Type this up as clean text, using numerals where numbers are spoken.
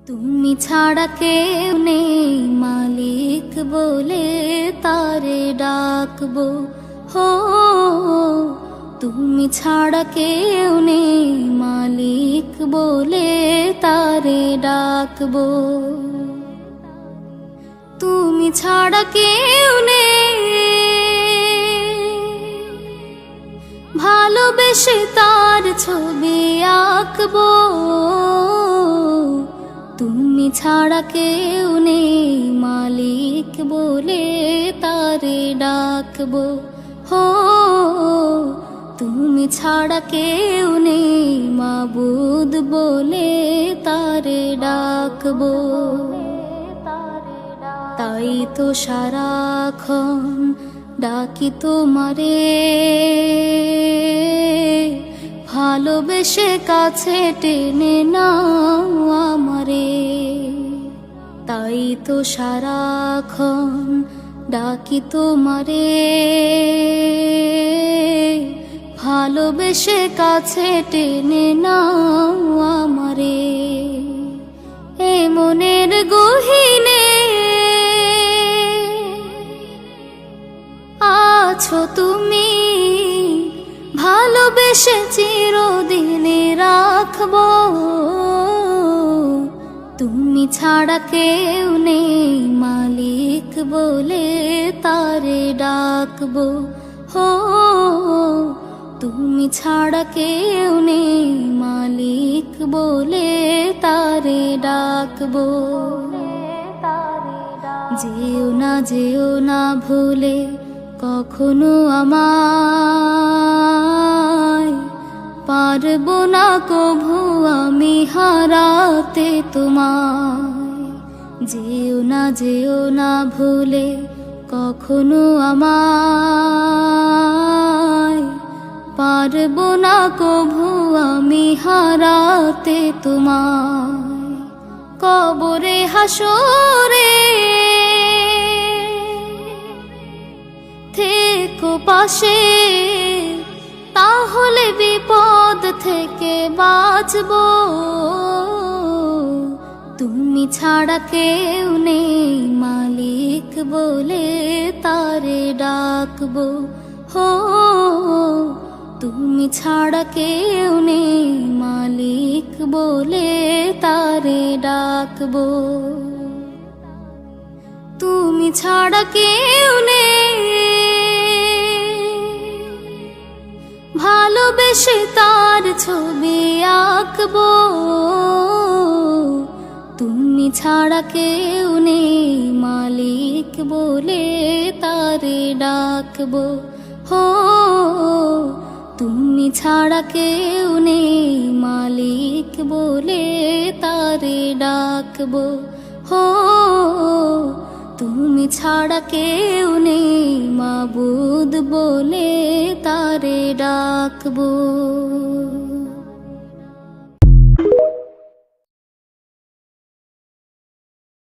তুমি ছাড়া কেউ নেই মালিক বলে তারে ডাকবো। হো তুমি ছাড়া কেউ নেই মালিক বলে তারে ডাকবো। তুমি ছাড়া কেউ নেই ভালোবেসে তার ছবি আঁকবো। তুমি ছাড়া কেউ নেই মালিক বলে তারে ডাকবো। হো তুমি ছাড়া কেউ নেই মাবুদ বলে তারে ডাকবো। তাই তো সারাক্ষণ ডাকি তোমারে, ভালোবেসে কাছে টেনে নাও আমারে। তাই তো সারাক্ষণ ডাকি তোমারে, ভালোবেসে কাছে টেনে নাও আমারে। এ মনের গহীনে আছো তুমি, ভালোবেসে চিরদিনে রাখবো। তুমি ছাড়া কেউ নেই মালিক বলে তারে ডাকবো। হো তুমি ছাড়া কেউ নেই মালিক বলে তারে ডাকবো। যেও না ভুলে কখনো আমায়, পারবো না কভু আমি হারাতে তোমায়। যেও না ভুলে কখনো আমায়, পারবো না কভু আমি হারাতে তোমায়। কবরে হাসরে থেকো পাশে, তাহলে বিপদ থেকে বাঁচবো। তুমি ছাড়া কেউ নেই মালিক বলে তারে ডাকবো। হো তুমি ছাড়া কেউ নেই মালিক বলে তারে ডাকবো। তুমি ছাড়া কেউ নেই ভালোবেসে তার ছবি আঁকবো। তুমি ছাড়া কেউ নেই মালিক বলে তারে ডাকবো। হো তুমি ছাড়া কেউ নেই মালিক বলে তারে ডাকবো। হো তুমি ছাড়া কেউ নেই মাবুদ বলে তারে ডাকবো।